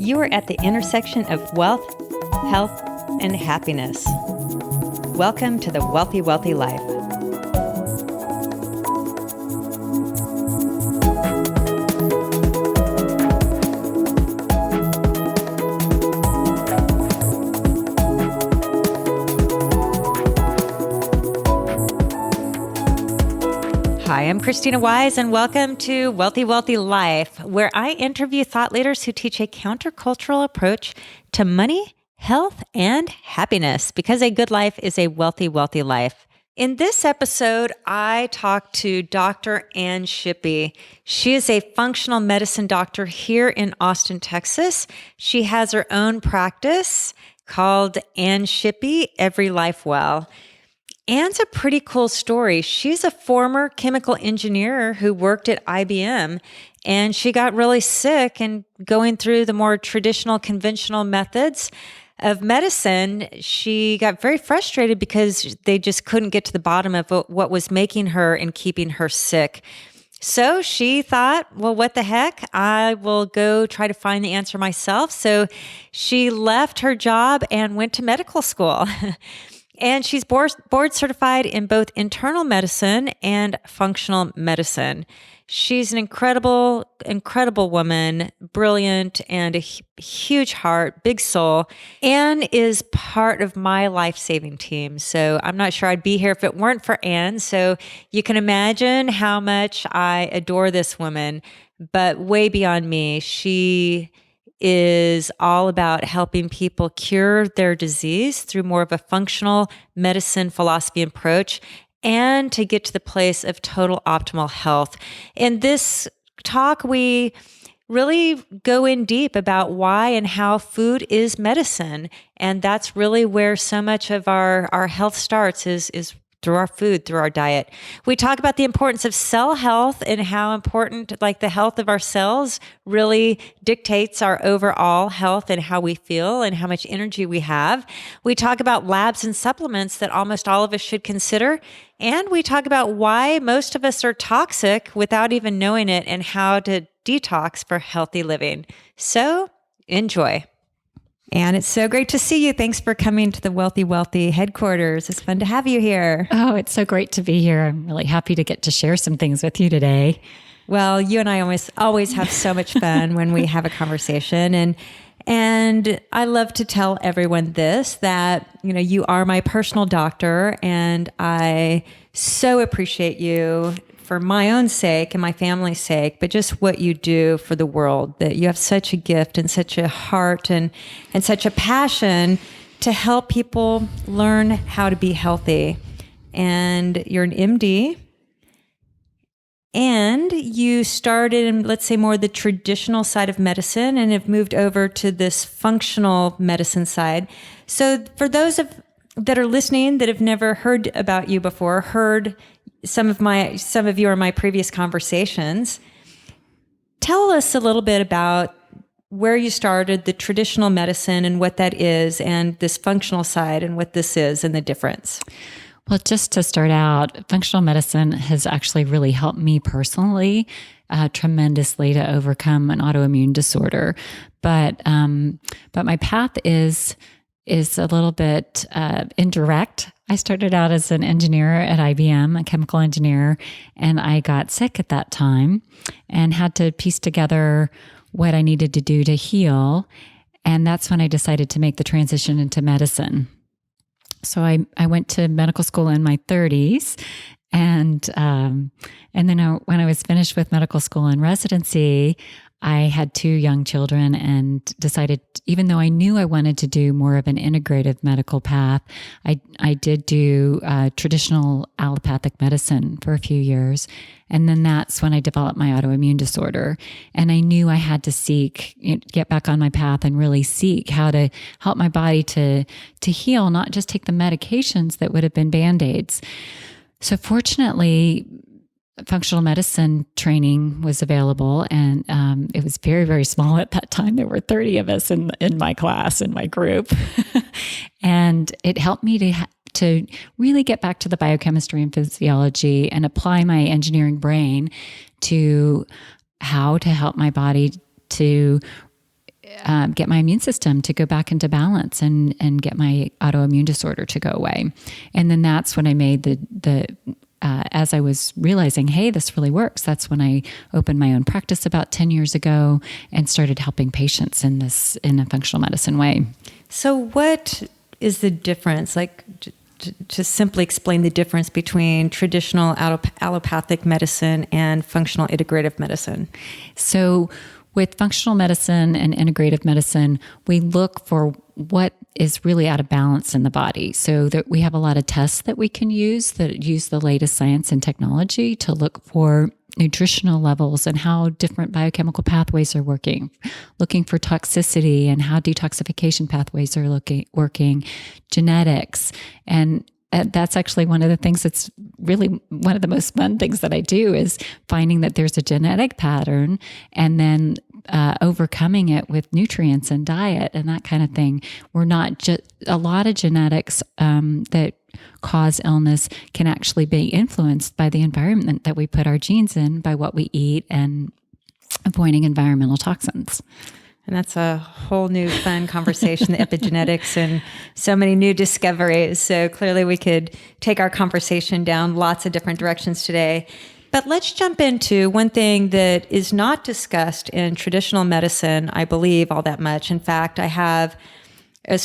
You are at the intersection of wealth, health, and happiness. Welcome to the Wealthy Wellthy Life. Hi, I'm Krisstina Wise, and welcome to Wealthy Wellthy Life, where I interview thought leaders who teach a countercultural approach to money, health, and happiness, because a good life is a wealthy, wealthy life. In this episode, I talked to Dr. Ann Shippy. She is a functional medicine doctor here in Austin, Texas. She has her own practice called Ann Shippy, Every Life Well. Ann's a pretty cool story. She's a former chemical engineer who worked at IBM, and she got really sick, and going through the more traditional, conventional methods of medicine, she got very frustrated because they just couldn't get to the bottom of what was making her and keeping her sick. So she thought, well, what the heck? I will go try to find the answer myself. So she left her job and went to medical school. And she's board certified in both internal medicine and functional medicine. She's an incredible, incredible woman, brilliant, and a huge heart, big soul, and is part of my life-saving team. So I'm not sure I'd be here if it weren't for Ann. So you can imagine how much I adore this woman, but way beyond me. She is all about helping people cure their disease through more of a functional medicine philosophy approach and to get to the place of total optimal health. In this talk, we really go in deep about why and how food is medicine. And that's really where so much of our health starts is through our food, through our diet. We talk about the importance of cell health and how important, like the health of our cells really dictates our overall health and how we feel and how much energy we have. We talk about labs and supplements that almost all of us should consider. And we talk about why most of us are toxic without even knowing it and how to detox for healthy living. So enjoy. And it's so great to see you. Thanks for coming to the Wealthy Wellthy headquarters. It's fun to have you here. Oh, it's so great to be here. I'm really happy to get to share some things with you today. Well, you and I always have so much fun when we have a conversation. And I love to tell everyone this, that, you are my personal doctor, and I so appreciate you for my own sake and my family's sake, but just what you do for the world, that you have such a gift and such a heart and such a passion to help people learn how to be healthy. And you're an MD, and you started in, let's say, more the traditional side of medicine and have moved over to this functional medicine side. So for those that are listening that have never heard about you before, heard some of you are my previous conversations, tell us a little bit about where you started, the traditional medicine and what that is, and this functional side and what this is and the difference. Well, just to start out, functional medicine has actually really helped me personally tremendously to overcome an autoimmune disorder. But my path is a little bit indirect. I started out as an engineer at IBM, a chemical engineer, and I got sick at that time and had to piece together what I needed to do to heal. And that's when I decided to make the transition into medicine. So I went to medical school in my 30s. And then when I was finished with medical school and residency, I had 2 young children and decided, even though I knew I wanted to do more of an integrative medical path, I did do traditional allopathic medicine for a few years. And then that's when I developed my autoimmune disorder. And I knew I had to get back on my path and really seek how to help my body to heal, not just take the medications that would have been Band-Aids. So fortunately, functional medicine training was available, and it was very, very small at that time. There were 30 of us in my class, in my group. And it helped me to really get back to the biochemistry and physiology and apply my engineering brain to how to help my body to get my immune system to go back into balance and get my autoimmune disorder to go away. And then that's when I made as I was realizing, hey, this really works. That's when I opened my own practice about 10 years ago and started helping patients in a functional medicine way. So what is the difference? Like, to simply explain the difference between traditional allopathic medicine and functional integrative medicine. So with functional medicine and integrative medicine, we look for what is really out of balance in the body. So that we have a lot of tests that we can use that use the latest science and technology to look for nutritional levels and how different biochemical pathways are working, looking for toxicity and how detoxification pathways are working, genetics. And that's actually one of the things that's really one of the most fun things that I do is finding that there's a genetic pattern and then overcoming it with nutrients and diet and that kind of thing. We're not just a lot of genetics that cause illness can actually be influenced by the environment that we put our genes in, by what we eat, and avoiding environmental toxins. And that's a whole new fun conversation, the epigenetics and so many new discoveries. So clearly we could take our conversation down lots of different directions today. But let's jump into one thing that is not discussed in traditional medicine, I believe, all that much. In fact, I have a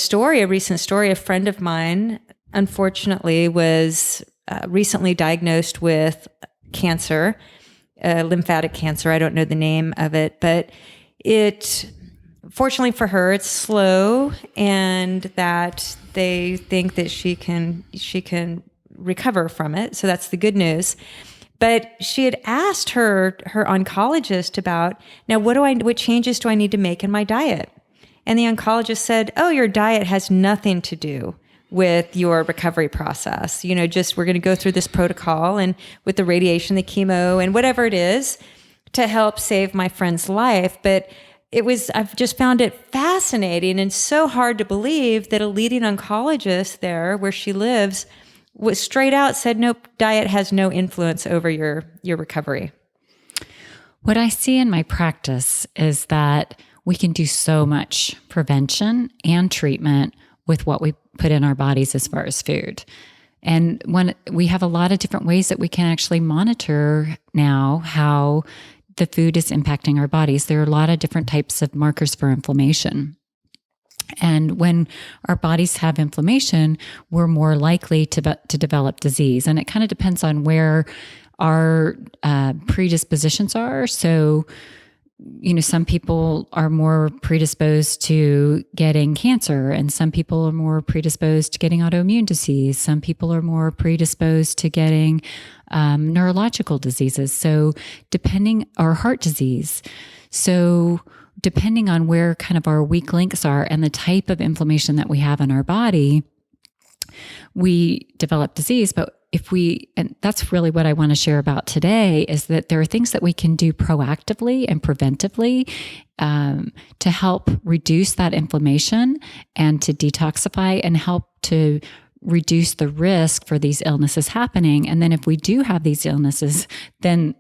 recent story. A friend of mine, unfortunately, was recently diagnosed with cancer, lymphatic cancer. I don't know the name of it, but fortunately for her, it's slow, and that they think that she can recover from it. So that's the good news. But she had asked her oncologist about, now what changes do I need to make in my diet? And the oncologist said, oh, your diet has nothing to do with your recovery process. We're going to go through this protocol and with the radiation, the chemo, and whatever it is to help save my friend's life. But I've just found it fascinating and so hard to believe that a leading oncologist there where she lives was straight out said, nope, diet has no influence over your recovery. What I see in my practice is that we can do so much prevention and treatment with what we put in our bodies as far as food. And when we have a lot of different ways that we can actually monitor now how the food is impacting our bodies. There are a lot of different types of markers for inflammation. And when our bodies have inflammation, we're more likely to develop disease. And it kind of depends on where our predispositions are. So, some people are more predisposed to getting cancer, and some people are more predisposed to getting autoimmune disease. Some people are more predisposed to getting neurological diseases. So or heart disease. So depending on where kind of our weak links are and the type of inflammation that we have in our body, we develop disease. But and that's really what I want to share about today, is that there are things that we can do proactively and preventively to help reduce that inflammation and to detoxify and help to reduce the risk for these illnesses happening. And then if we do have these illnesses, then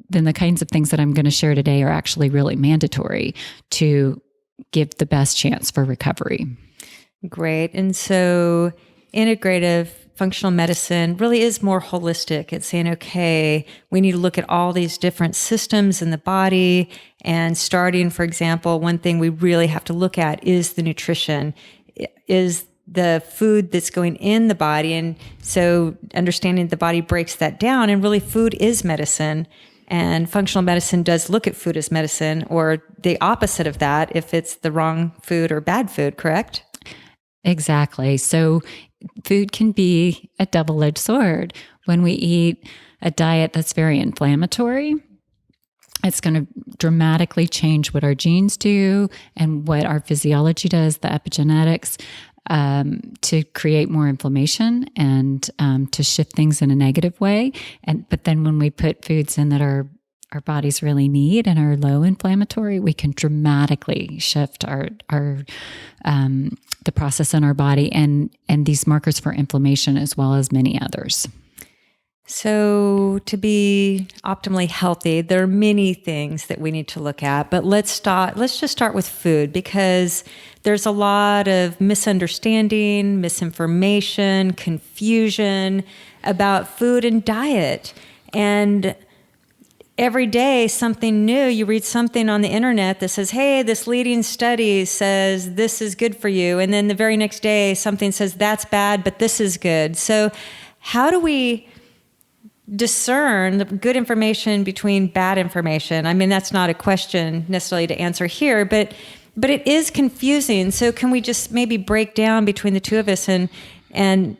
the kinds of things that I'm going to share today are actually really mandatory to give the best chance for recovery. Great. And so integrative functional medicine really is more holistic. It's saying, okay, we need to look at all these different systems in the body. And starting, for example, one thing we really have to look at is the nutrition, is the food that's going in the body. And so understanding the body breaks that down, and really food is medicine. And functional medicine does look at food as medicine, or the opposite of that if it's the wrong food or bad food, correct? Exactly. So food can be a double-edged sword. When we eat a diet that's very inflammatory, it's going to dramatically change what our genes do and what our physiology does, the epigenetics, to create more inflammation and to shift things in a negative way. But then when we put foods in that our bodies really need and are low inflammatory, we can dramatically shift the process in our body and these markers for inflammation, as well as many others. So to be optimally healthy, there are many things that we need to look at, but let's just start with food, because there's a lot of misunderstanding, misinformation, confusion about food and diet. And every day something new, you read something on the internet that says, hey, this leading study says this is good for you. And then the very next day something says that's bad, but this is good. So how do we discern the good information between bad information? I mean, that's not a question necessarily to answer here, but it is confusing. So can we just maybe break down between the two of us and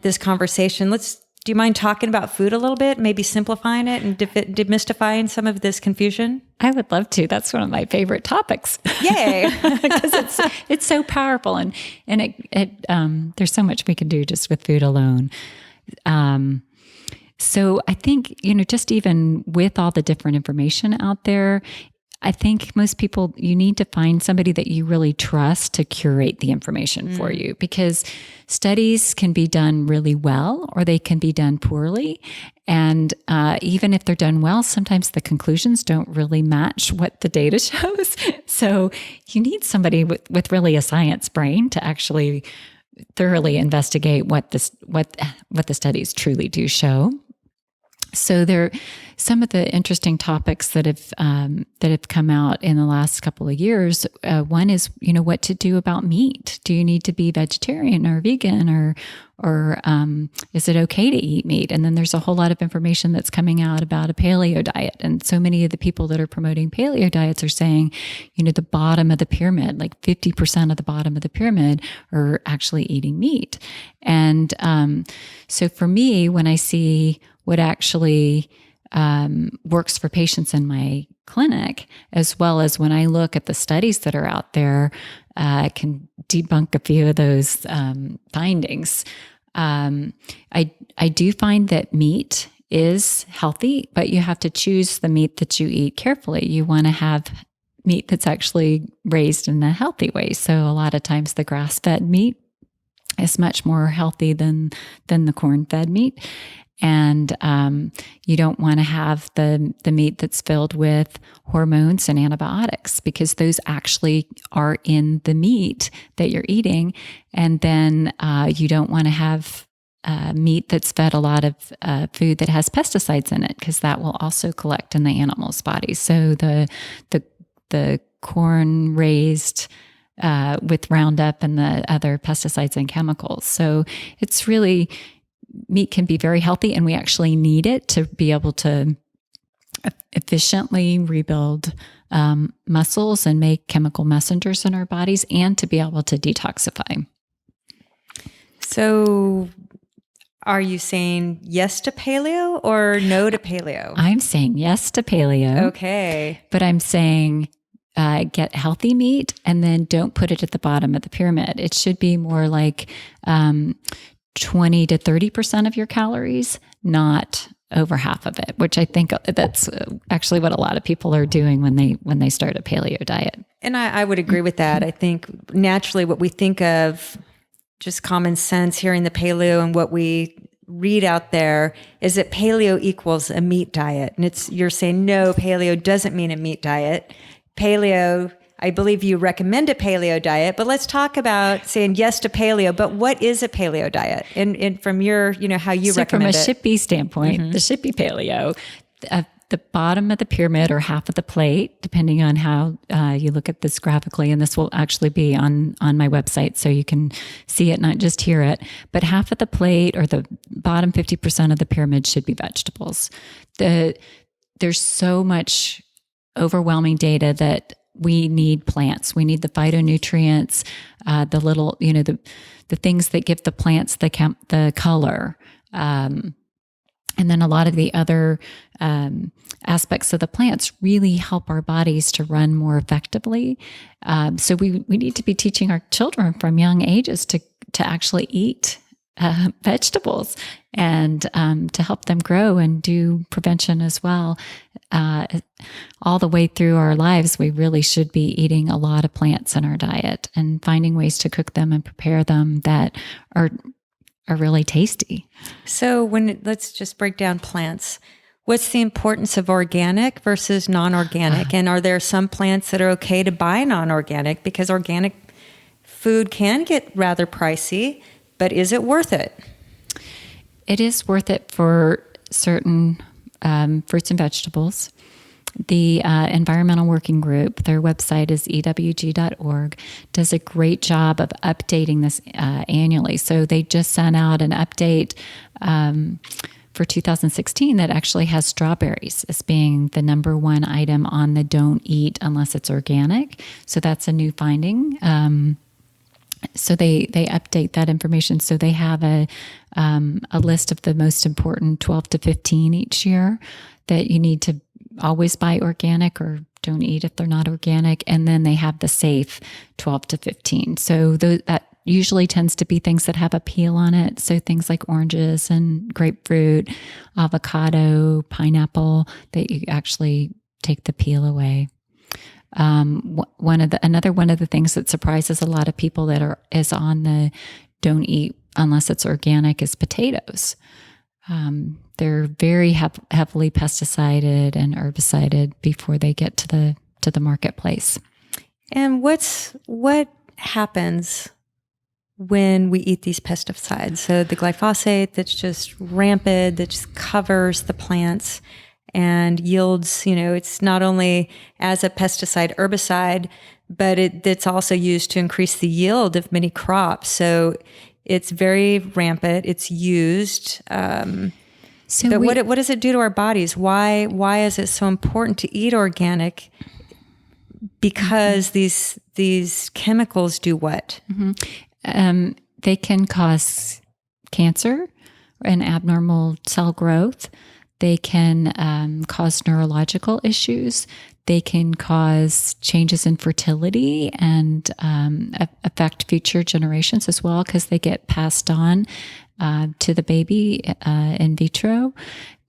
this conversation? Do you mind talking about food a little bit, maybe simplifying it and demystifying some of this confusion? I would love to. That's one of my favorite topics. Yay! Because it's so powerful, and there's so much we can do just with food alone. So I think, just even with all the different information out there, I think most people, you need to find somebody that you really trust to curate the information for you, because studies can be done really well or they can be done poorly. And even if they're done well, sometimes the conclusions don't really match what the data shows. So you need somebody with really a science brain to actually thoroughly investigate what the studies truly do show. So there, some of the interesting topics that have come out in the last couple of years. One is, what to do about meat. Do you need to be vegetarian or vegan, or is it okay to eat meat? And then there's a whole lot of information that's coming out about a paleo diet. And so many of the people that are promoting paleo diets are saying, the bottom of the pyramid, like 50% of the bottom of the pyramid are actually eating meat. And so for me, when I see what actually works for patients in my clinic, as well as when I look at the studies that are out there, I can debunk a few of those findings. I do find that meat is healthy, but you have to choose the meat that you eat carefully. You want to have meat that's actually raised in a healthy way. So a lot of times the grass-fed meat is much more healthy than the corn-fed meat. And you don't want to have the meat that's filled with hormones and antibiotics, because those actually are in the meat that you're eating. And then you don't want to have meat that's fed a lot of food that has pesticides in it, because that will also collect in the animal's body. So the corn raised with Roundup and the other pesticides and chemicals. So it's really, meat can be very healthy, and we actually need it to be able to efficiently rebuild muscles and make chemical messengers in our bodies, and to be able to detoxify. So are you saying yes to paleo or no to paleo? I'm saying yes to paleo. Okay. But I'm saying get healthy meat, and then don't put it at the bottom of the pyramid. It should be more like 20 to 30% of your calories, not over half of it, which I think that's actually what a lot of people are doing when they start a paleo diet. And I would agree with that. I think naturally what we think of, just common sense, hearing the paleo and what we read out there, is that paleo equals a meat diet. And you're saying, no, paleo doesn't mean a meat diet. Paleo, I believe you recommend a paleo diet, but let's talk about saying yes to paleo. But what is a paleo diet? And from your, how you recommend it. From a Shippy standpoint, the Shippy paleo, the bottom of the pyramid or half of the plate, depending on how you look at this graphically, and this will actually be on my website so you can see it, not just hear it, but half of the plate or the bottom 50% of the pyramid should be vegetables. There's so much overwhelming data that we need plants. We need the phytonutrients, the little, the things that give the plants the color. And then a lot of the other aspects of the plants really help our bodies to run more effectively. So we need to be teaching our children from young ages to actually eat vegetables, and to help them grow and do prevention as well. All the way through our lives, we really should be eating a lot of plants in our diet and finding ways to cook them and prepare them that are really tasty. So let's just break down plants. What's the importance of organic versus non-organic? And are there some plants that are okay to buy non-organic? Because organic food can get rather pricey, but is it worth it? It is worth it for certain fruits and vegetables. The Environmental Working Group, their website is ewg.org, does a great job of updating this annually. So they just sent out an update for 2016 that actually has strawberries as being the number one item on the don't eat unless it's organic. So that's a new finding. So they update that information. So they have a list of the most important 12 to 15 each year that you need to always buy organic or don't eat if they're not organic. And then they have the safe 12 to 15. So that usually tends to be things that have a peel on it. So things like oranges and grapefruit, avocado, pineapple, that you actually take the peel away. Another one of the things that surprises a lot of people is on the don't eat unless it's organic is potatoes. They're very heavily pesticided and herbicided before they get to the marketplace. And what happens when we eat these pesticides? So the glyphosate that's just rampant, that just covers the plants and yields, it's not only as a pesticide herbicide, but it's also used to increase the yield of many crops. So it's very rampant. It's used. But what does it do to our bodies? Why is it so important to eat organic? Because these chemicals do what? Mm-hmm. They can cause cancer and abnormal cell growth. They can cause neurological issues. They can cause changes in fertility and affect future generations as well because they get passed on to the baby in vitro.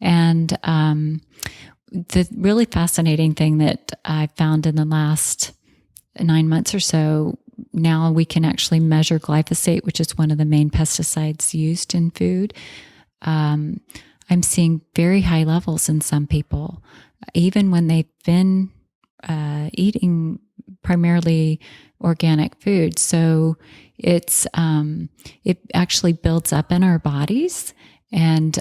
And the really fascinating thing that I found in the last 9 months or so, now we can actually measure glyphosate, which is one of the main pesticides used in food. I'm seeing very high levels in some people, even when they've been eating primarily organic food. So it actually builds up in our bodies. And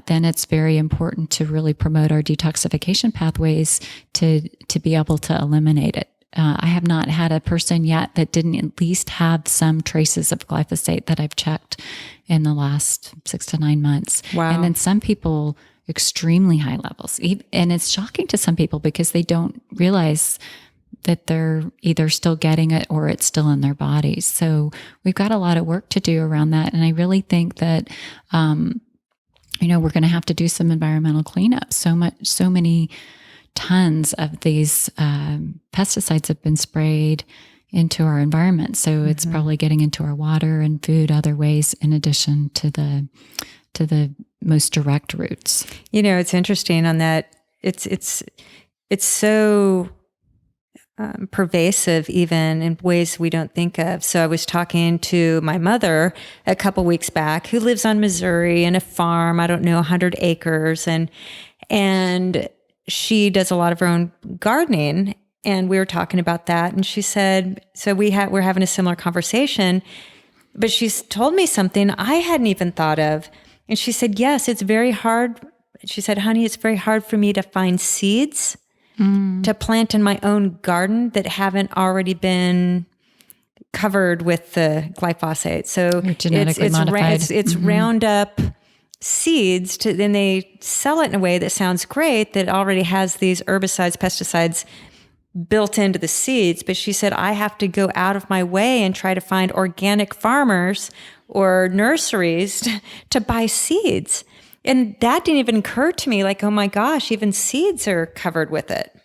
then it's very important to really promote our detoxification pathways to be able to eliminate it. I have not had a person yet that didn't at least have some traces of glyphosate that I've checked in the last 6 to 9 months. Wow. And then some people, extremely high levels. And it's shocking to some people because they don't realize that they're either still getting it or it's still in their bodies. So we've got a lot of work to do around that. And I really think that, we're going to have to do some environmental cleanup. So many tons of these pesticides have been sprayed into our environment. So it's probably getting into our water and food other ways in addition to the most direct routes. It's interesting on that. It's so pervasive even in ways we don't think of. So I was talking to my mother a couple weeks back who lives on Missouri in a farm, 100 acres. And she does a lot of her own gardening. And we were talking about that. And she said, so we're having a similar conversation, but she's told me something I hadn't even thought of. And she said, yes, it's very hard. She said, honey, it's very hard for me to find seeds to plant in my own garden that haven't already been covered with the glyphosate. So it's Roundup seeds then they sell it in a way that sounds great, that already has these herbicides, pesticides built into the seeds. But she said, I have to go out of my way and try to find organic farmers or nurseries to buy seeds. And that didn't even occur to me, like, oh my gosh, even seeds are covered with it.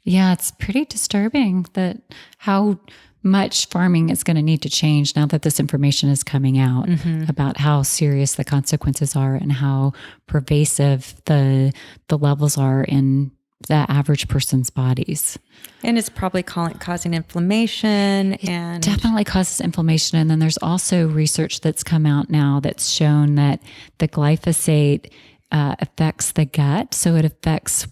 Yeah, it's pretty disturbing that how much farming is going to need to change now that this information is coming out about how serious the consequences are and how pervasive the levels are in the average person's bodies. And it's probably causing inflammation. It definitely causes inflammation. And then there's also research that's come out now that's shown that the glyphosate affects the gut. So it affects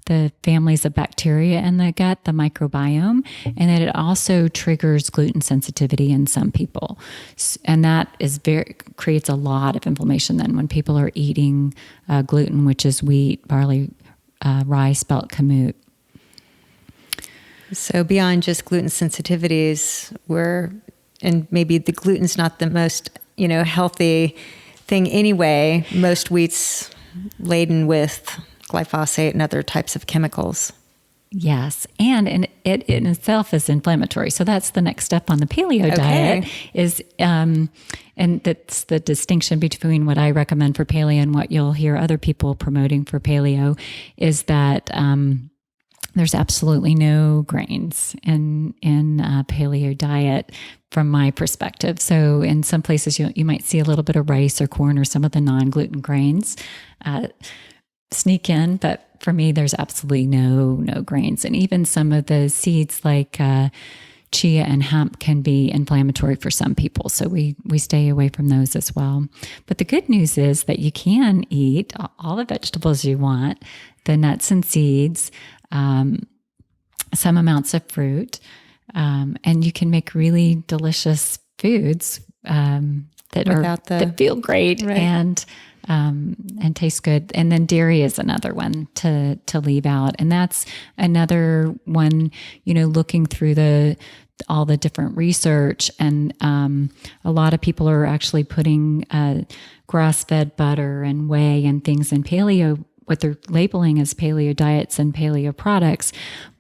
the families of bacteria in the gut, the microbiome, and that it also triggers gluten sensitivity in some people. And that creates a lot of inflammation then when people are eating gluten, which is wheat, barley, rye, spelt, kamut. So beyond just gluten sensitivities, and maybe the gluten's not the most, healthy thing anyway. Most wheat's laden with glyphosate and other types of chemicals. Yes. And it in itself is inflammatory. So that's the next step on the paleo diet is, and that's the distinction between what I recommend for paleo and what you'll hear other people promoting for paleo is that, there's absolutely no grains in paleo diet from my perspective. So in some places you might see a little bit of rice or corn or some of the non-gluten grains sneak in, but for me, there's absolutely no grains. And even some of the seeds like chia and hemp can be inflammatory for some people. So we stay away from those as well. But the good news is that you can eat all the vegetables you want, the nuts and seeds, some amounts of fruit, and you can make really delicious foods that feel great, right, and taste good. And then dairy is another one to leave out, and that's another one. Looking through all the different research, and a lot of people are actually putting grass-fed butter and whey and things in paleo, what they're labeling as paleo diets and paleo products.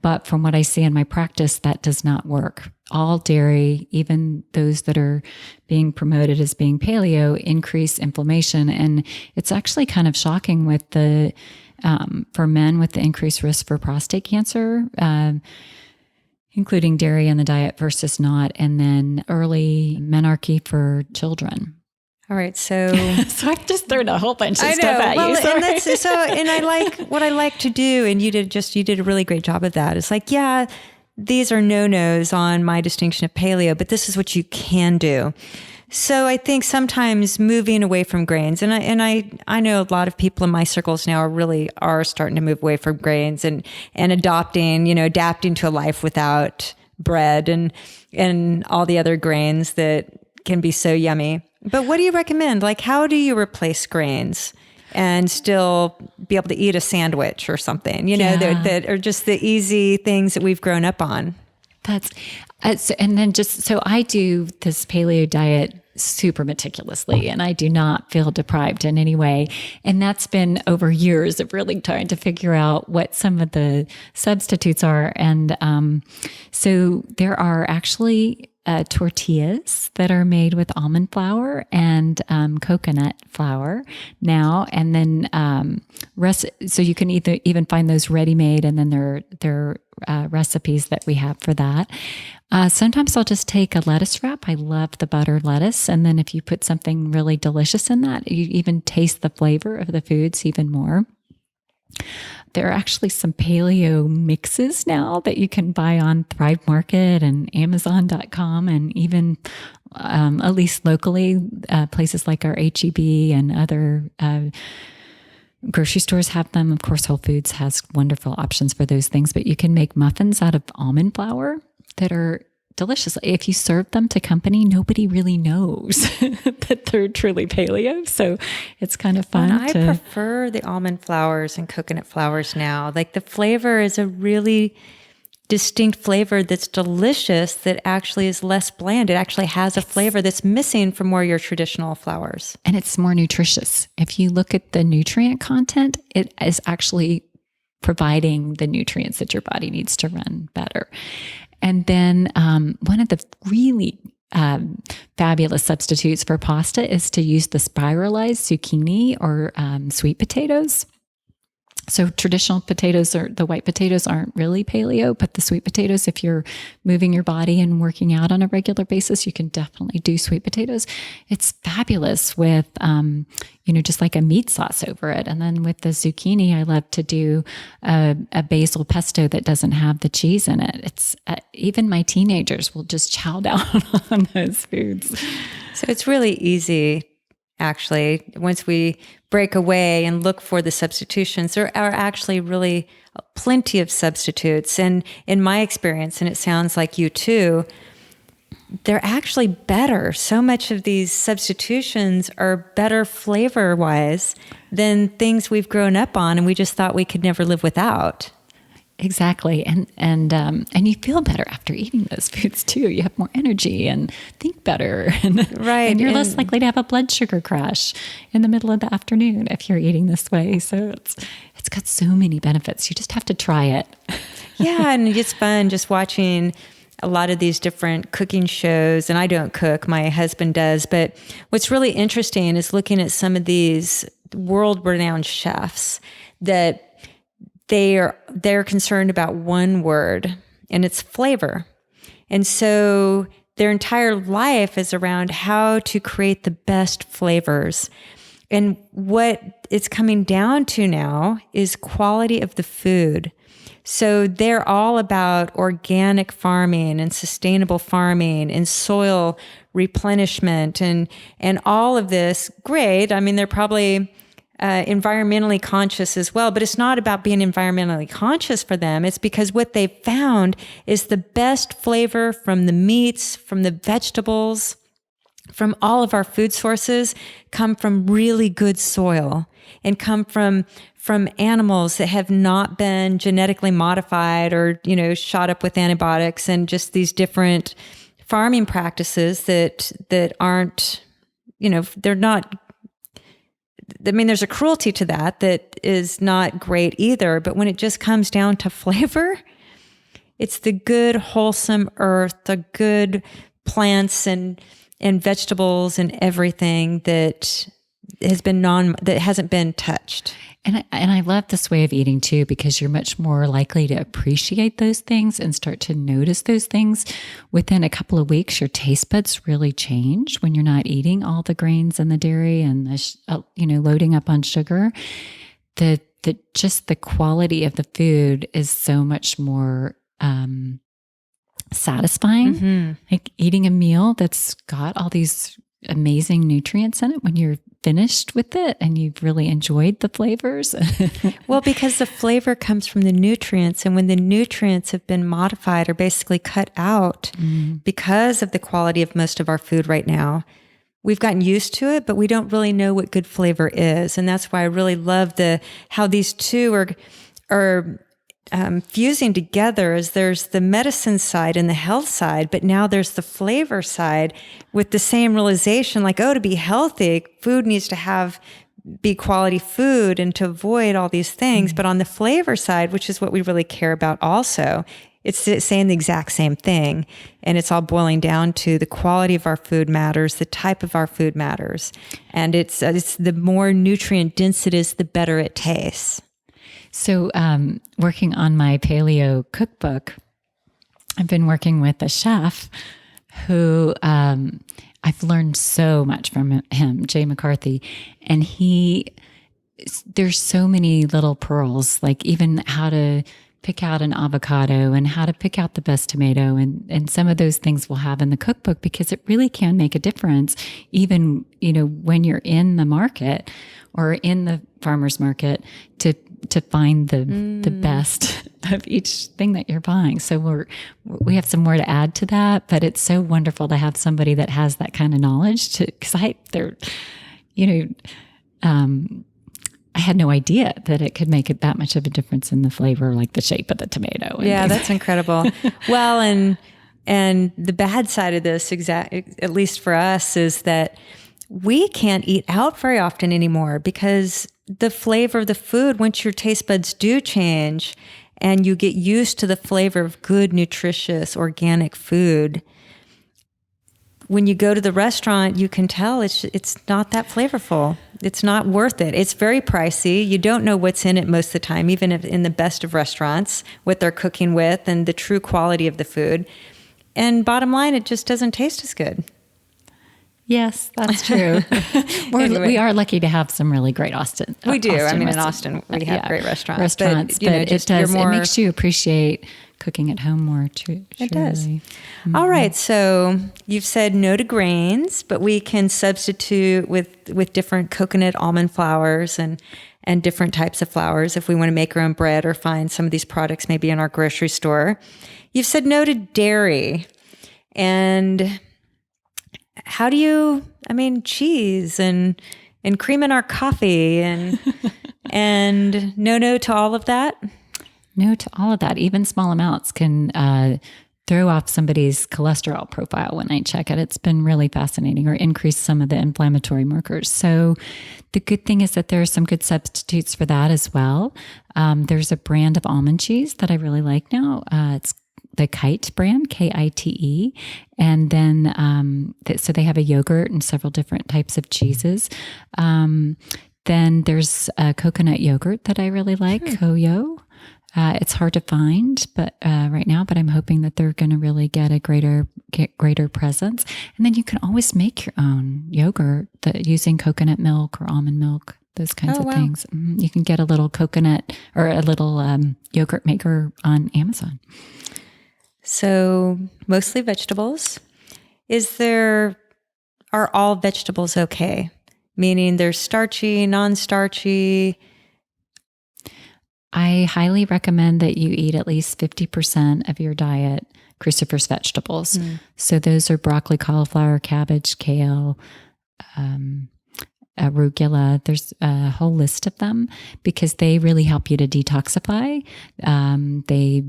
But from what I see in my practice, that does not work. All dairy, even those that are being promoted as being paleo, increase inflammation. And it's actually kind of shocking with for men with the increased risk for prostate cancer, including dairy in the diet versus not, and then early menarche for children. All right, so I've just thrown a whole bunch of stuff at you. And I like what I like to do, and you did a really great job of that. It's like, yeah, these are no-nos on my distinction of paleo, but this is what you can do. So I think sometimes moving away from grains, and I know a lot of people in my circles now are starting to move away from grains and adapting to a life without bread and all the other grains that can be so yummy. But what do you recommend? Like, how do you replace grains and still be able to eat a sandwich or something, that are just the easy things that we've grown up on? And then so I do this paleo diet super meticulously, and I do not feel deprived in any way. And that's been over years of really trying to figure out what some of the substitutes are. And so there are actually tortillas that are made with almond flour and coconut flour now, and then so you can even find those ready-made, and then there are recipes that we have for that. Sometimes I'll just take a lettuce wrap. I love the buttered lettuce, and then if you put something really delicious in that, you even taste the flavor of the foods even more. There are actually some paleo mixes now that you can buy on Thrive Market and Amazon.com, and even at least locally, places like our HEB and other grocery stores have them. Of course, Whole Foods has wonderful options for those things, but you can make muffins out of almond flour that are delicious. If you serve them to company, nobody really knows that they're truly paleo. So it's kind of fun. I prefer the almond flours and coconut flours now. Like, the flavor is a really distinct flavor that's delicious, that actually is less bland. It actually has a flavor that's missing from more your traditional flours. And it's more nutritious. If you look at the nutrient content, it is actually providing the nutrients that your body needs to run better. And then one of the really fabulous substitutes for pasta is to use the spiralized zucchini or sweet potatoes. So traditional potatoes, or the white potatoes, aren't really paleo, but the sweet potatoes, if you're moving your body and working out on a regular basis, you can definitely do sweet potatoes. It's fabulous with, just like a meat sauce over it. And then with the zucchini, I love to do a basil pesto that doesn't have the cheese in it. It's even my teenagers will just chow down on those foods. So it's really easy. Actually, once we break away and look for the substitutions, there are actually really plenty of substitutes. And in my experience, and it sounds like you too, they're actually better. So much of these substitutions are better flavor-wise than things we've grown up on and we just thought we could never live without. Exactly. And you feel better after eating those foods too. You have more energy and think better. Right. And you're less likely to have a blood sugar crash in the middle of the afternoon if you're eating this way. So it's got so many benefits. You just have to try it. Yeah. And it's fun just watching a lot of these different cooking shows. And I don't cook, my husband does. But what's really interesting is looking at some of these world-renowned chefs that they're concerned about one word, and it's flavor. And so their entire life is around how to create the best flavors. And what it's coming down to now is quality of the food. So they're all about organic farming and sustainable farming and soil replenishment and all of this. Great. I mean, they're probably environmentally conscious as well, but it's not about being environmentally conscious for them. It's because what they've found is the best flavor from the meats, from the vegetables, from all of our food sources come from really good soil and come from animals that have not been genetically modified or, shot up with antibiotics and just these different farming practices that aren't, they're not. I mean, there's a cruelty to that is not great either. But when it just comes down to flavor, it's the good, wholesome earth, the good plants and vegetables and everything that hasn't been touched. And I love this way of eating too, because you're much more likely to appreciate those things and start to notice those things. Within a couple of weeks, your taste buds really change when you're not eating all the grains and the dairy and loading up on sugar. Just the quality of the food is so much more satisfying. Mm-hmm. Like eating a meal that's got all these amazing nutrients in it when you're finished with it and you've really enjoyed the flavors. Well, because the flavor comes from the nutrients, and when the nutrients have been modified or basically cut out because of the quality of most of our food right now, we've gotten used to it, but we don't really know what good flavor is. And that's why I really love how these two are fusing together. As there's the medicine side and the health side, but now there's the flavor side with the same realization, like, to be healthy, food needs to be quality food and to avoid all these things. But on the flavor side, which is what we really care about also, it's saying the exact same thing. And it's all boiling down to the quality of our food matters, the type of our food matters. And it's the more nutrient dense it is, the better it tastes. So working on my paleo cookbook, I've been working with a chef who I've learned so much from him, Jay McCarthy. And there's so many little pearls, like even how to pick out an avocado and how to pick out the best tomato. And some of those things we'll have in the cookbook because it really can make a difference. Even, when you're in the market or in the farmer's market to find the best of each thing that you're buying. So we have some more to add to that, but it's so wonderful to have somebody that has that kind of knowledge because I had no idea that it could make it that much of a difference in the flavor, like the shape of the tomato. Yeah, that's incredible. Well, and the bad side of this, at least for us, is that we can't eat out very often anymore because the flavor of the food, once your taste buds do change and you get used to the flavor of good, nutritious, organic food, when you go to the restaurant, you can tell it's not that flavorful. It's not worth it. It's very pricey. You don't know what's in it most of the time, even if in the best of restaurants, what they're cooking with and the true quality of the food. And bottom line, it just doesn't taste as good. Yes, that's true. Anyway. We are lucky to have some really great Austin. We do. Austin in Austin, we have great restaurants. But, it makes you appreciate cooking at home more. It does. Mm-hmm. All right. So you've said no to grains, but we can substitute with different coconut almond flours and different types of flours if we want to make our own bread or find some of these products maybe in our grocery store. You've said no to dairy. And how do you, cheese and cream in our coffee and no to all of that? No to all of that. Even small amounts can throw off somebody's cholesterol profile when I check it. It's been really fascinating, or increase some of the inflammatory markers. So the good thing is that there are some good substitutes for that as well. There's a brand of almond cheese that I really like now. It's the Kite brand, Kite. And then, so they have a yogurt and several different types of cheeses. Then there's a coconut yogurt that I really like, Koyo. It's hard to find, but right now, but I'm hoping that they're going to really get greater presence. And then you can always make your own yogurt using coconut milk or almond milk, those kinds of things. You can get a little coconut or a little yogurt maker on Amazon. So mostly vegetables. Are all vegetables okay? Meaning they're starchy, non-starchy? I highly recommend that you eat at least 50% of your diet cruciferous vegetables. So those are broccoli, cauliflower, cabbage, kale, arugula. There's a whole list of them because they really help you to detoxify. They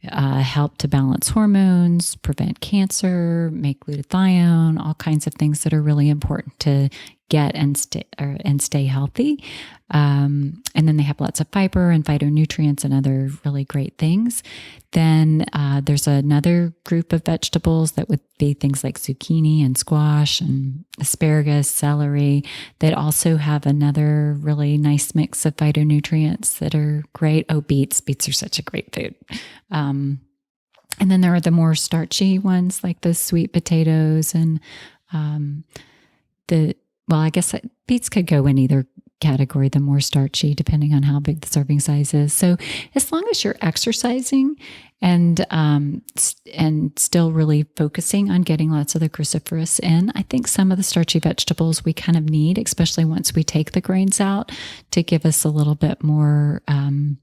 help to balance hormones, prevent cancer, make glutathione, all kinds of things that are really important to get and stay healthy. And then they have lots of fiber and phytonutrients and other really great things. Then there's another group of vegetables that would be things like zucchini and squash and asparagus, celery, that also have another really nice mix of phytonutrients that are great. Oh, beets. Beets are such a great food. And then there are the more starchy ones like the sweet potatoes and I guess beets could go in either category, the more starchy, depending on how big the serving size is. So as long as you're exercising and still really focusing on getting lots of the cruciferous in, I think some of the starchy vegetables we kind of need, especially once we take the grains out, to give us a little bit more of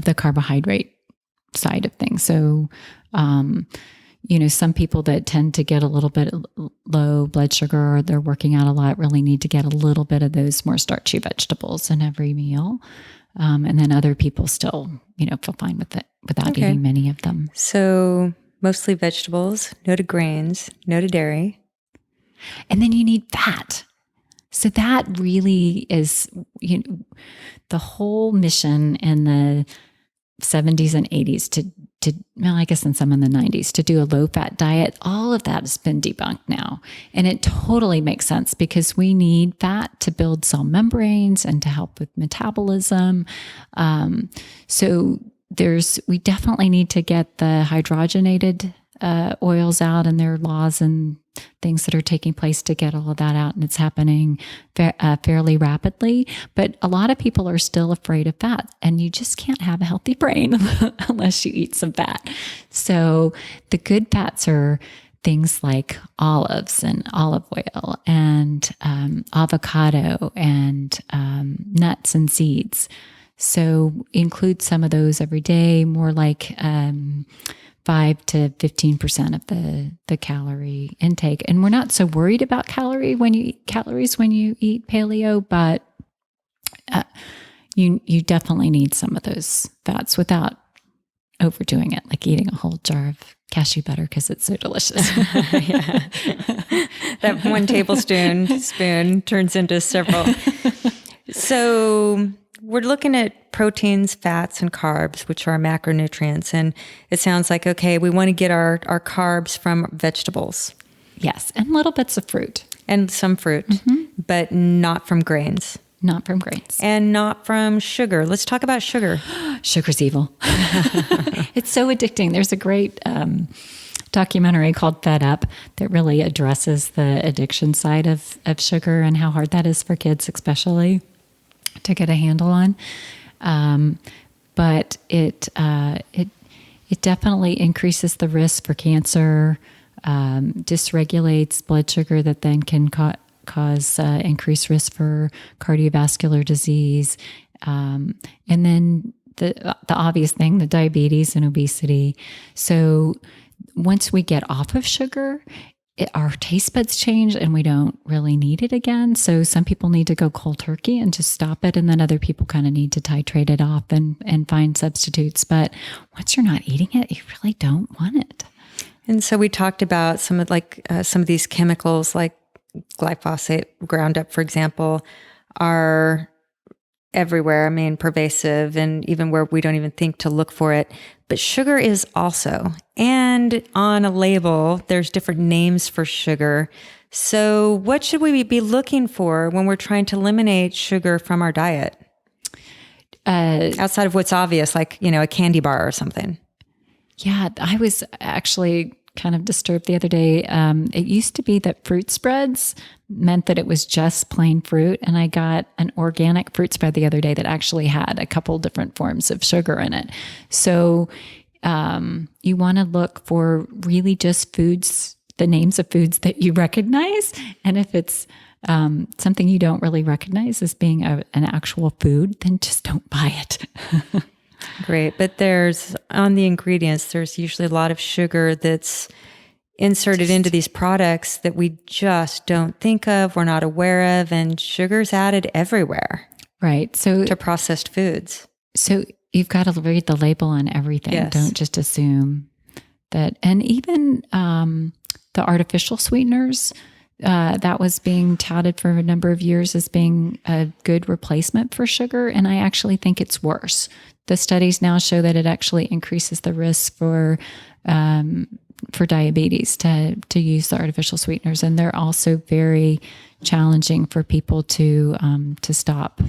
the carbohydrate side of things. So, some people that tend to get a little bit low blood sugar or they're working out a lot really need to get a little bit of those more starchy vegetables in every meal. And then other people still, feel fine with it without eating many of them. So mostly vegetables, no to grains, no to dairy. And then you need fat. So that really is, the whole mission in the 70s and 80s I guess in some in the 90s, to do a low-fat diet. All of that has been debunked now. And it totally makes sense because we need fat to build cell membranes and to help with metabolism. So we definitely need to get the hydrogenated oils out, and there are laws and things that are taking place to get all of that out, and it's happening fairly rapidly. But a lot of people are still afraid of fat, and you just can't have a healthy brain unless you eat some fat. So the good fats are things like olives and olive oil and avocado and nuts and seeds. So include some of those every day, more like 5 to 15% of the calorie intake. And we're not so worried about calories when you eat paleo, but you definitely need some of those fats without overdoing it, like eating a whole jar of cashew butter because it's so delicious. That 1 tablespoon turns into several. So we're looking at proteins, fats, and carbs, which are macronutrients. And it sounds like, okay, we want to get our carbs from vegetables. Yes, and little bits of fruit. And some fruit, but not from grains. Not from grains. And not from sugar. Let's talk about sugar. Sugar's evil. It's so addicting. There's a great documentary called Fed Up that really addresses the addiction side of sugar and how hard that is for kids, especially to get a handle on. But it definitely increases the risk for cancer, dysregulates blood sugar that then can cause increased risk for cardiovascular disease. And then the obvious thing, the diabetes and obesity. So once we get off of sugar, our taste buds change and we don't really need it again. So some people need to go cold turkey and just stop it. And then other people kind of need to titrate it off and find substitutes. But once you're not eating it, you really don't want it. And so we talked about some of these chemicals like glyphosate ground up, for example, are everywhere. I mean, pervasive, and even where we don't even think to look for it. But sugar is also. And on a label, there's different names for sugar. So what should we be looking for when we're trying to eliminate sugar from our diet? Outside of what's obvious, like, a candy bar or something. Yeah, I was actually kind of disturbed the other day. It used to be that fruit spreads meant that it was just plain fruit. And I got an organic fruit spread the other day that actually had a couple different forms of sugar in it. So you want to look for really just foods, the names of foods that you recognize. And if it's something you don't really recognize as being an actual food, then just don't buy it. Great. But on the ingredients, there's usually a lot of sugar that's inserted into these products that we just don't think of, we're not aware of, and sugar's added everywhere. Right. So to processed foods. So you've got to read the label on everything. Yes. Don't just assume that. And even the artificial sweeteners, that was being touted for a number of years as being a good replacement for sugar. And I actually think it's worse. The studies now show that it actually increases the risk for diabetes to use the artificial sweeteners. And they're also very challenging for people to stop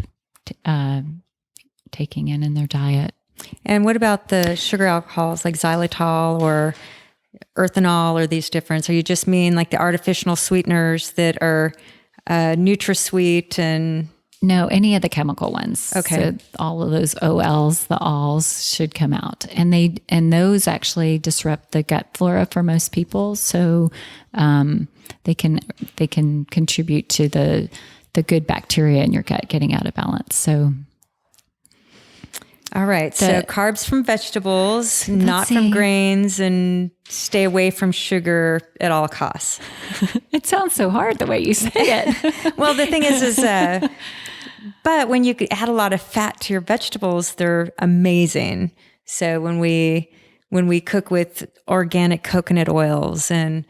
taking in their diet. And what about the sugar alcohols like xylitol or erythritol or these different? So you just mean like the artificial sweeteners that are NutraSweet and... No, any of the chemical ones. Okay. So all of those OLs, the alls should come out. And those actually disrupt the gut flora for most people. So they can contribute to the good bacteria in your gut getting out of balance. So all right. So carbs from vegetables, not from grains, and stay away from sugar at all costs. It sounds so hard the way you say it. Well, the thing is but when you add a lot of fat to your vegetables, they're amazing. So when we cook with organic coconut oils and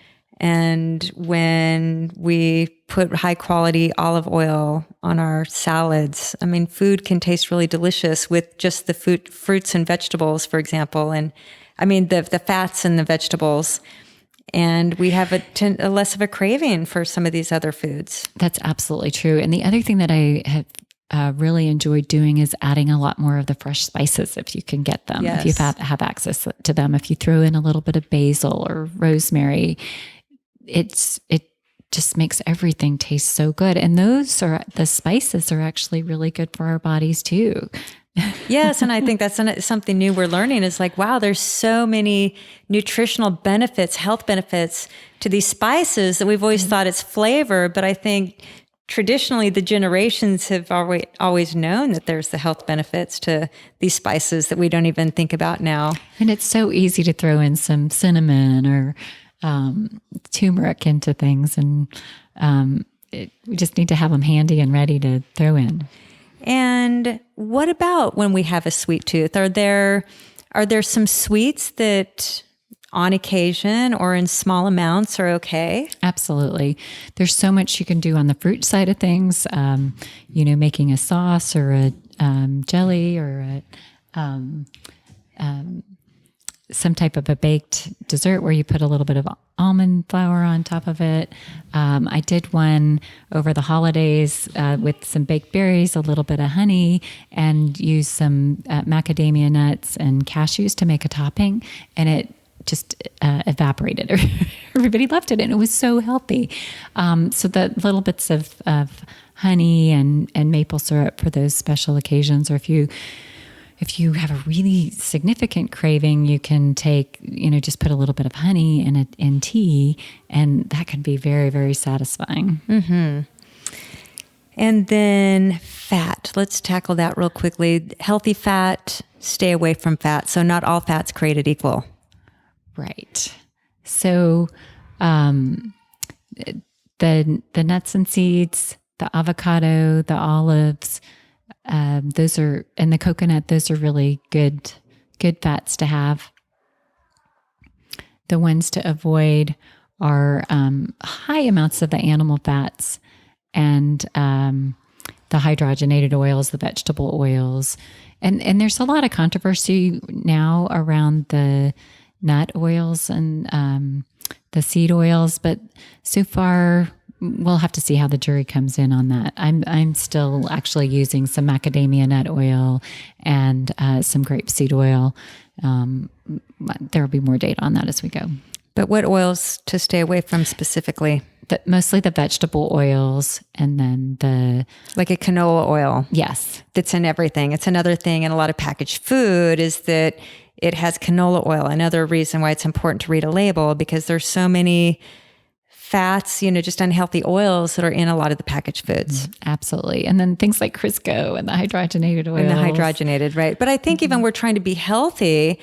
when we put high quality olive oil on our salads, I mean, food can taste really delicious with just the fruits and vegetables, for example. And I mean, the fats in the vegetables. And we have a less of a craving for some of these other foods. That's absolutely true. And the other thing that I have really enjoyed doing is adding a lot more of the fresh spices if you can get them, yes. if you have access to them. If you throw in a little bit of basil or rosemary, it just makes everything taste so good. And the spices are actually really good for our bodies too. Yes, and I think that's something new we're learning is like, wow, there's so many nutritional benefits, health benefits to these spices that we've always thought it's flavor. But I think traditionally the generations have always known that there's the health benefits to these spices that we don't even think about now. And it's so easy to throw in some cinnamon or turmeric into things. And we just need to have them handy and ready to throw in. And what about when we have a sweet tooth? Are there some sweets that on occasion or in small amounts are okay? Absolutely. There's so much you can do on the fruit side of things. Making a sauce or jelly or some type of a baked dessert where you put a little bit of almond flour on top of it. I did one over the holidays with some baked berries, a little bit of honey, and used some macadamia nuts and cashews to make a topping. And it just evaporated. Everybody loved it, and it was so healthy. So the little bits of honey and maple syrup for those special occasions, or if you have a really significant craving, you can take, just put a little bit of honey in tea, and that can be very, very satisfying. Mm-hmm. And then fat. Let's tackle that real quickly. Healthy fat, stay away from fat. So not all fat's created equal. Right. So the nuts and seeds, the avocado, the olives, those are, and the coconut, those are really good fats to have. The ones to avoid are high amounts of the animal fats and the hydrogenated oils, the vegetable oils. And there's a lot of controversy now around the nut oils and the seed oils, but so far we'll have to see how the jury comes in on that. I'm still actually using some macadamia nut oil and some grapeseed oil. There will be more data on that as we go. But what oils to stay away from specifically? Mostly the vegetable oils, and then like a canola oil. Yes. That's in everything. It's another thing in a lot of packaged food is that it has canola oil. Another reason why it's important to read a label, because there's so many fats, just unhealthy oils that are in a lot of the packaged foods. Absolutely. And then things like Crisco and the hydrogenated oils. And the hydrogenated, right. But I think even we're trying to be healthy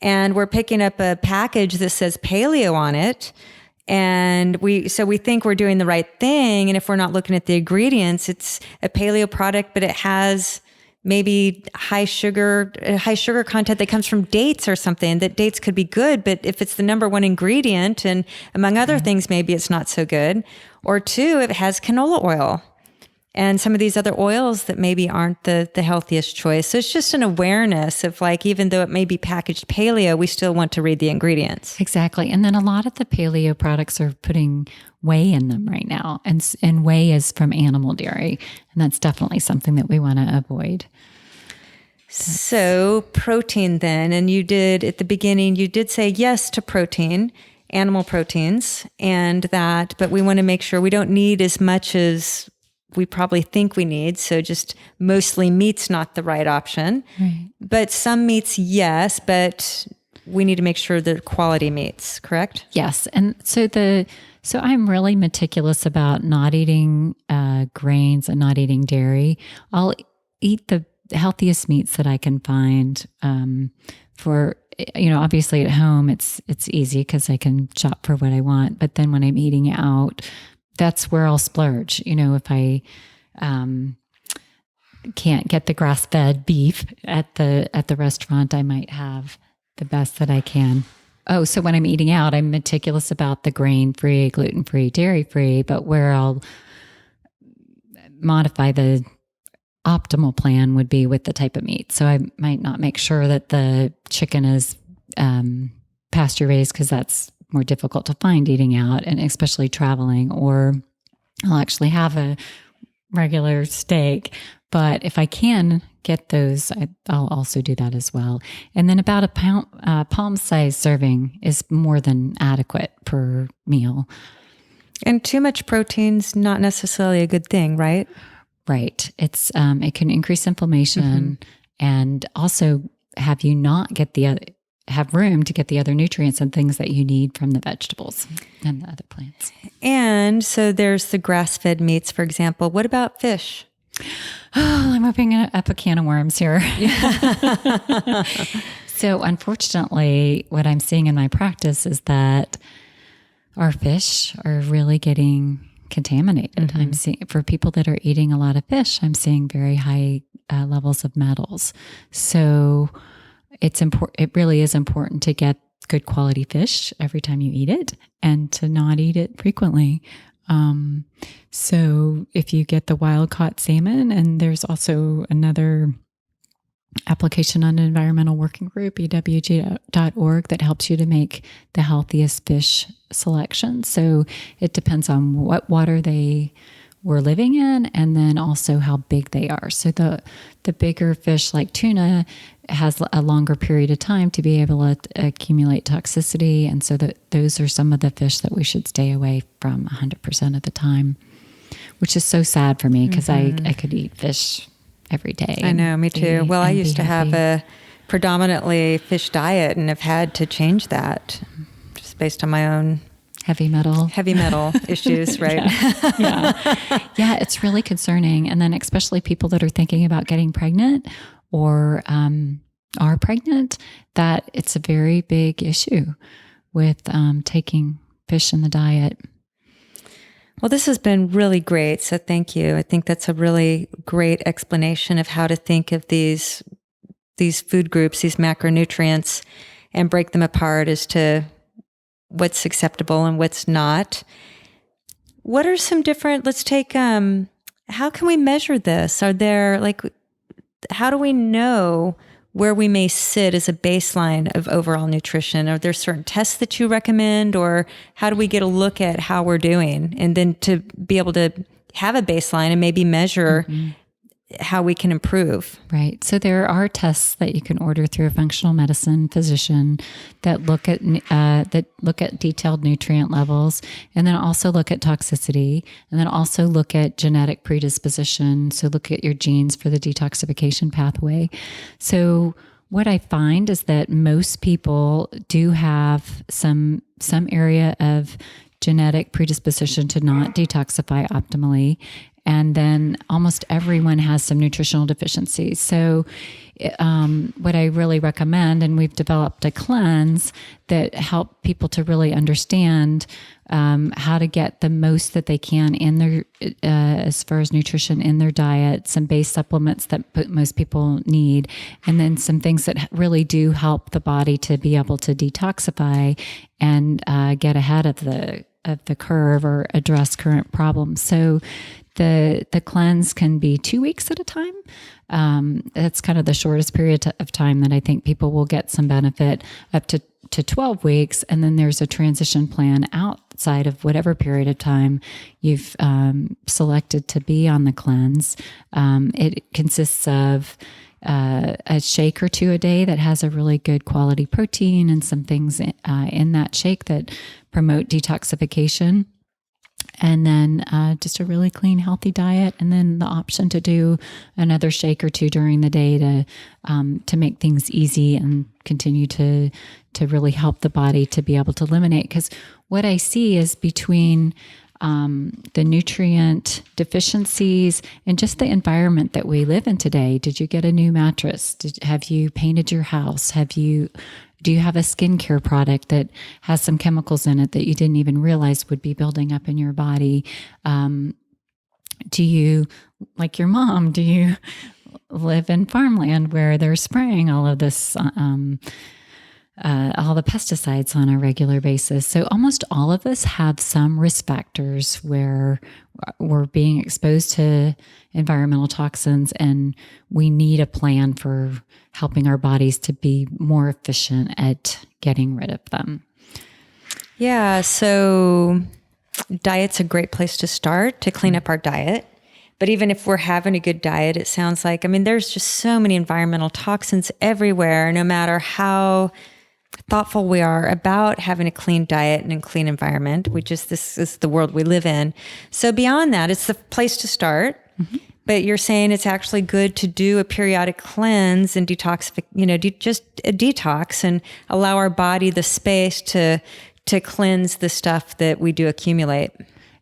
and we're picking up a package that says paleo on it. And we think we're doing the right thing. And if we're not looking at the ingredients, it's a paleo product, but it has maybe high sugar content that comes from dates or something. That dates could be good, but if it's the number one ingredient and among other things, maybe it's not so good. Or two, if it has canola oil and some of these other oils that maybe aren't the healthiest choice. So it's just an awareness of even though it may be packaged paleo, we still want to read the ingredients. Exactly. And then a lot of the paleo products are putting whey in them right now. And whey is from animal dairy. And that's definitely something that we want to avoid. So protein then, and you did at the beginning, you did say yes to protein, animal proteins, but we want to make sure we don't need as much as we probably think we need. So just mostly meat's not the right option. Right. But some meats, yes, but we need to make sure they're quality meats, correct? Yes. And so I'm really meticulous about not eating grains and not eating dairy. I'll eat the healthiest meats that I can find. For obviously at home it's easy because I can shop for what I want. But then when I'm eating out, that's where I'll splurge. If I can't get the grass-fed beef at the restaurant, I might have the best that I can. Oh, so when I'm eating out, I'm meticulous about the grain-free, gluten-free, dairy-free, but where I'll modify the optimal plan would be with the type of meat. So I might not make sure that the chicken is pasture-raised because that's more difficult to find eating out, and especially traveling, or I'll actually have a regular steak. But if I can get those, I'll also do that as well. And then about a palm-sized serving is more than adequate per meal. And too much protein's not necessarily a good thing, right? Right. It's it can increase inflammation and also have room to get the other nutrients and things that you need from the vegetables and the other plants. And so there's the grass-fed meats, for example. What about fish? Oh, I'm opening up a can of worms here. So unfortunately, what I'm seeing in my practice is that our fish are really getting contaminated. I'm seeing, for people that are eating a lot of fish, I'm seeing very high levels of metals. So it really is important to get good quality fish every time you eat it and to not eat it frequently. So if you get the wild caught salmon, and there's also another application on an environmental working group, ewg.org, that helps you to make the healthiest fish selection. So it depends on what water they were living in, and then also how big they are. So the bigger fish like tuna has a longer period of time to be able to accumulate toxicity. And so those are some of the fish that we should stay away from 100% of the time, which is so sad for me because I could eat fish every day. I know, me too. Well, I used to have a predominantly fish diet and have had to change that just based on my own heavy metal issues, right? Yeah, it's really concerning. And then especially people that are thinking about getting pregnant or are pregnant, that it's a very big issue with taking fish in the diet. Well, this has been really great. So thank you. I think that's a really great explanation of how to think of these food groups, these macronutrients, and break them apart as to what's acceptable and what's not. What are some different, let's take, how can we measure this? Are there how do we know where we may sit as a baseline of overall nutrition? Are there certain tests that you recommend, or how do we get a look at how we're doing? And then to be able to have a baseline and maybe measure how we can improve. Right. So there are tests that you can order through a functional medicine physician that look at detailed nutrient levels, and then also look at toxicity, and then also look at genetic predisposition. So look at your genes for the detoxification pathway. So what I find is that most people do have some area of genetic predisposition to not detoxify optimally. And then almost everyone has some nutritional deficiencies. So what I really recommend, and we've developed a cleanse that help people to really understand how to get the most that they can in their, as far as nutrition in their diet, some base supplements that most people need, and then some things that really do help the body to be able to detoxify and get ahead of the curve or address current problems. So the cleanse can be 2 weeks at a time. That's kind of the shortest period of time that I think people will get some benefit, up to 12 weeks. And then there's a transition plan outside of whatever period of time you've selected to be on the cleanse. It consists of a shake or two a day that has a really good quality protein and some things in that shake that promote detoxification. And then just a really clean, healthy diet, and then the option to do another shake or two during the day to make things easy and continue to really help the body to be able to eliminate. Because what I see is between the nutrient deficiencies and just the environment that we live in today. Did you get a new mattress? Have you painted your house? Do you have a skincare product that has some chemicals in it that you didn't even realize would be building up in your body? Do you, like your mom, do you live in farmland where they're spraying all of this, all the pesticides on a regular basis? So almost all of us have some risk factors where we're being exposed to environmental toxins, and we need a plan for helping our bodies to be more efficient at getting rid of them. Yeah, so diet's a great place to start to clean up our diet. But even if we're having a good diet, it sounds like, there's just so many environmental toxins everywhere, no matter how thoughtful we are about having a clean diet and a clean environment. This is the world we live in. So beyond that, it's the place to start. Mm-hmm. But you're saying it's actually good to do a periodic cleanse and detoxify, just a detox, and allow our body the space to cleanse the stuff that we do accumulate.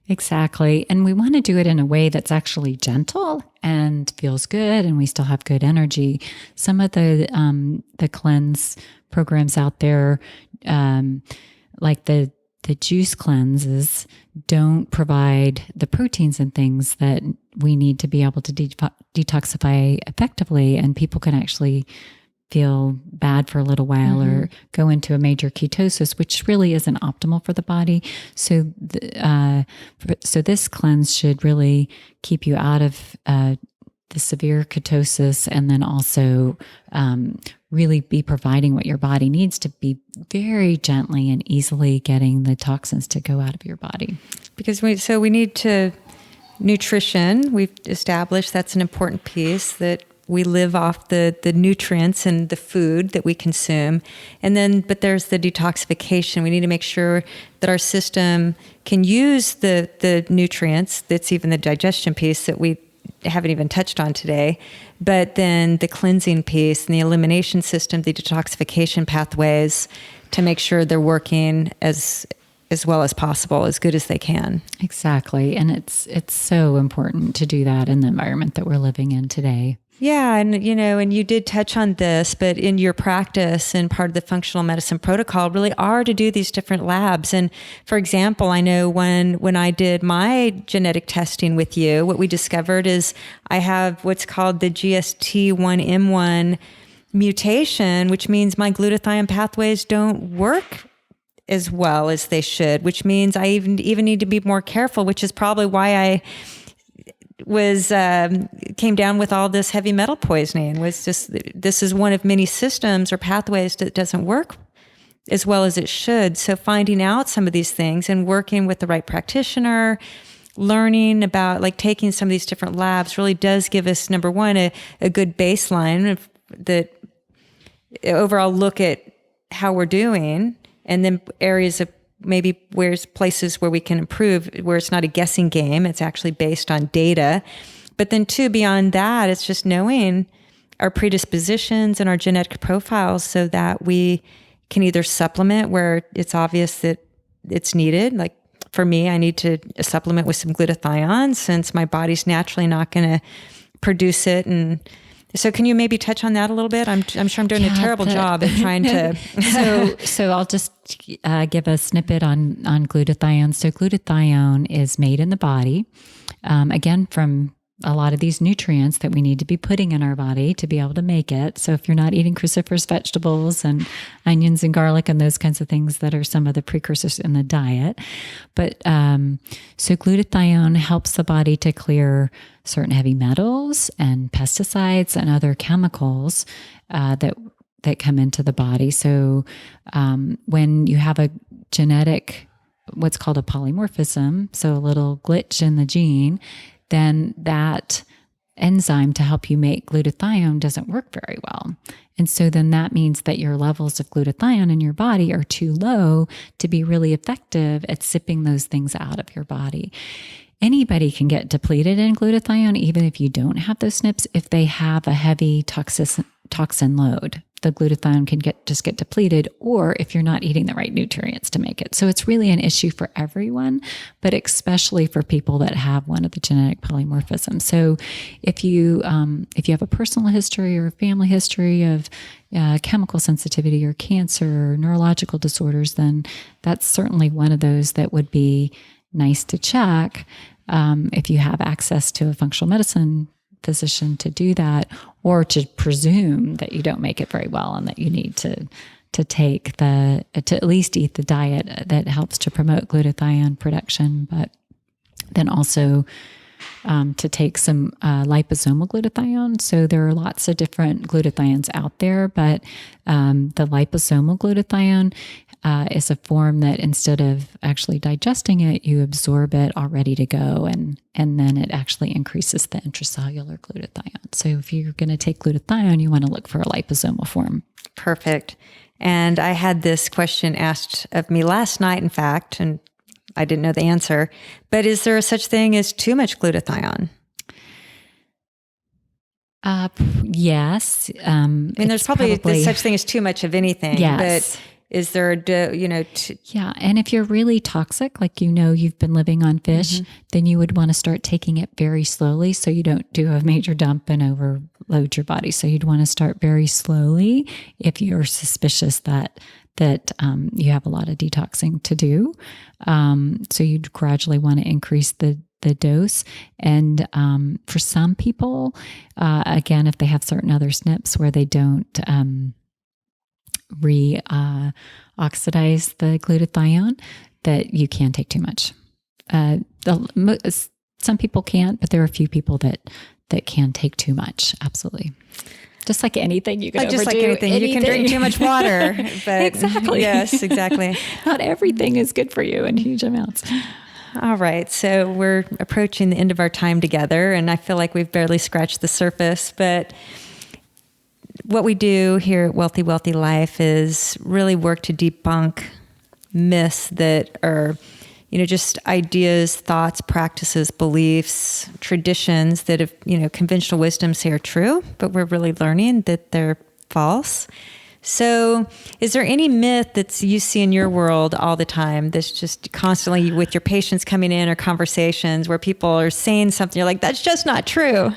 Exactly. And we want to do it in a way that's actually gentle and feels good, and we still have good energy. Some of the cleanse programs out there, like the juice cleanses, don't provide the proteins and things that we need to be able to detoxify effectively, and people can actually feel bad for a little while or go into a major ketosis, which really isn't optimal for the body. So this cleanse should really keep you out of the severe ketosis, and then also really be providing what your body needs to be very gently and easily getting the toxins to go out of your body. Because we need to, nutrition, we've established that's an important piece, that we live off the nutrients and the food that we consume. And then, but there's the detoxification. We need to make sure that our system can use the nutrients. That's even the digestion piece that we haven't even touched on today. But then the cleansing piece and the elimination system, the detoxification pathways, to make sure they're working as well as possible, as good as they can. Exactly. And it's so important to do that in the environment that we're living in today. Yeah. And, and you did touch on this, but in your practice and part of the functional medicine protocol really are to do these different labs. And for example, I know when I did my genetic testing with you, what we discovered is I have what's called the GST1M1 mutation, which means my glutathione pathways don't work as well as they should, which means I even need to be more careful, which is probably why I came down with all this heavy metal poisoning. Was just, this is one of many systems or pathways that doesn't work as well as it should. So finding out some of these things and working with the right practitioner, learning about, like, taking some of these different labs really does give us, number one, a good baseline of the overall look at how we're doing, and then areas of maybe where's places where we can improve, where it's not a guessing game, it's actually based on data. But then two, beyond that, it's just knowing our predispositions and our genetic profiles so that we can either supplement where it's obvious that it's needed. Like for me, I need to supplement with some glutathione since my body's naturally not going to produce it. And so can you maybe touch on that a little bit? I'm sure I'm doing a terrible job at trying to. So I'll just give a snippet on glutathione. So glutathione is made in the body, again, from a lot of these nutrients that we need to be putting in our body to be able to make it. So if you're not eating cruciferous vegetables and onions and garlic and those kinds of things that are some of the precursors in the diet. But so glutathione helps the body to clear certain heavy metals and pesticides and other chemicals that come into the body. So when you have a genetic, what's called a polymorphism, so a little glitch in the gene, then that enzyme to help you make glutathione doesn't work very well. And so then that means that your levels of glutathione in your body are too low to be really effective at sipping those things out of your body. Anybody can get depleted in glutathione, even if you don't have those SNPs, if they have a heavy toxin load. The glutathione can get depleted, or if you're not eating the right nutrients to make it. So it's really an issue for everyone, but especially for people that have one of the genetic polymorphisms. So if you have a personal history or a family history of chemical sensitivity or cancer or neurological disorders, then that's certainly one of those that would be nice to check if you have access to a functional medicine physician to do that, or to presume that you don't make it very well and that you need to at least eat the diet that helps to promote glutathione production, but then also to take some liposomal glutathione. So there are lots of different glutathiones out there, but the liposomal glutathione is a form that instead of actually digesting it, you absorb it all ready to go, and then it actually increases the intracellular glutathione. So if you're going to take glutathione, you want to look for a liposomal form. Perfect. And I had this question asked of me last night, in fact, and I didn't know the answer, but is there a such thing as too much glutathione? Yes. There's probably such thing as too much of anything. Yes. But is there yeah. And if you're really toxic, like you've been living on fish, then you would want to start taking it very slowly so you don't do a major dump and overload your body. So you'd want to start very slowly if you're suspicious that you have a lot of detoxing to do. So you'd gradually want to increase the dose. And for some people, again, if they have certain other SNPs where they don't oxidize the glutathione, that you can take too much. Some people can't, but there are a few people that that can take too much. Absolutely. Just like anything you can overdo. Just like anything. You can drink too much water. But Exactly. Yes, exactly. Not everything is good for you in huge amounts. All right. So we're approaching the end of our time together, and I feel like we've barely scratched the surface. But what we do here at Wealthy Wellthy Life is really work to debunk myths that are, just ideas, thoughts, practices, beliefs, traditions that have, conventional wisdom say are true, but we're really learning that they're false. So is there any myth that you see in your world all the time that's just constantly with your patients coming in or conversations where people are saying something, you're like, that's just not true?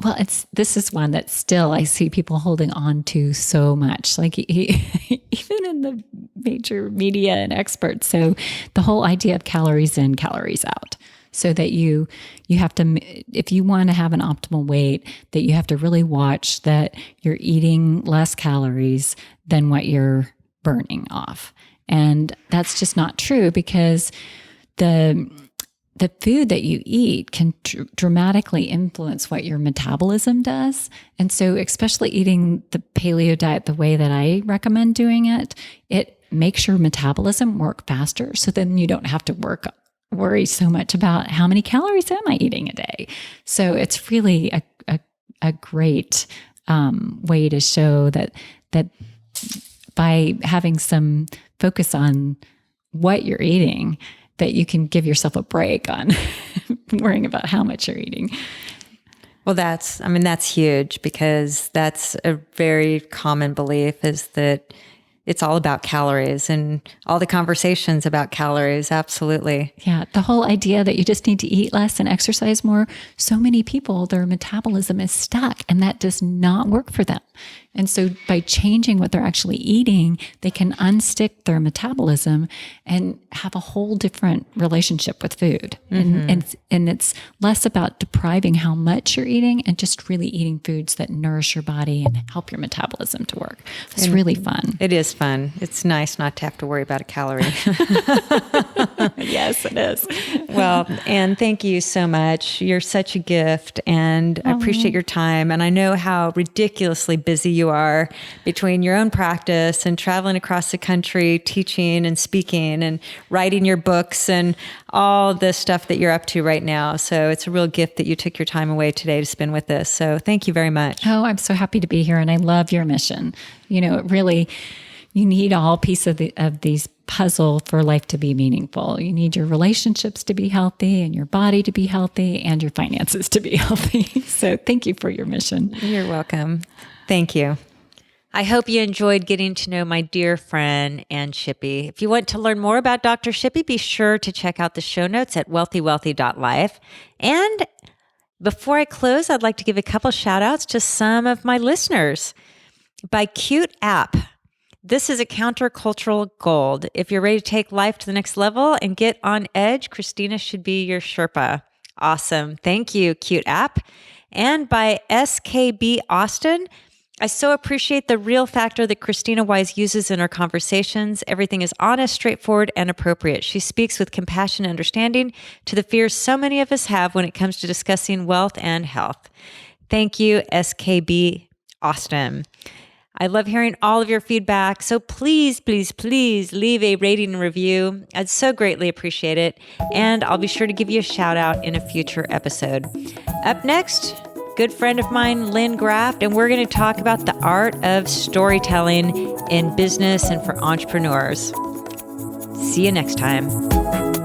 Well, this is one that still I see people holding on to so much, like even in the major media and experts. So the whole idea of calories in, calories out, so that you have to, if you want to have an optimal weight, that you have to really watch that you're eating less calories than what you're burning off. And that's just not true, because the food that you eat can dramatically influence what your metabolism does. And so especially eating the paleo diet the way that I recommend doing it, it makes your metabolism work faster. So then you don't have to worry so much about how many calories am I eating a day. So it's really a great way to show that by having some focus on what you're eating, that you can give yourself a break on worrying about how much you're eating. Well, that's huge, because that's a very common belief, is that it's all about calories and all the conversations about calories. Absolutely. Yeah. The whole idea that you just need to eat less and exercise more. So many people, their metabolism is stuck, and that does not work for them. And so by changing what they're actually eating, they can unstick their metabolism and have a whole different relationship with food. Mm-hmm. And it's less about depriving how much you're eating and just really eating foods that nourish your body and help your metabolism to work. It's really fun. It is fun. It's nice not to have to worry about a calorie. Yes, it is. Well, Anne, thank you so much. You're such a gift, and I appreciate your time. And I know how ridiculously busy you are between your own practice and traveling across the country, teaching and speaking and writing your books and all the stuff that you're up to right now. So it's a real gift that you took your time away today to spend with us. So thank you very much. Oh, I'm so happy to be here, and I love your mission. It really, you need all pieces of these puzzle for life to be meaningful. You need your relationships to be healthy, and your body to be healthy, and your finances to be healthy. So thank you for your mission. You're welcome. Thank you. I hope you enjoyed getting to know my dear friend, Anne Shippy. If you want to learn more about Dr. Shippy, be sure to check out the show notes at wealthywellthy.life. And before I close, I'd like to give a couple shout outs to some of my listeners. By Cute App. This is a countercultural gold. If you're ready to take life to the next level and get on edge, Krisstina should be your Sherpa. Awesome. Thank you, Cute App. And by SKB Austin. I so appreciate the real factor that Krisstina Wise uses in our conversations. Everything is honest, straightforward, and appropriate. She speaks with compassion and understanding to the fears so many of us have when it comes to discussing wealth and health. Thank you, SKB Austin. I love hearing all of your feedback. So please, please, please leave a rating and review. I'd so greatly appreciate it. And I'll be sure to give you a shout out in a future episode. Up next, good friend of mine, Lynn Graft, and we're going to talk about the art of storytelling in business and for entrepreneurs. See you next time.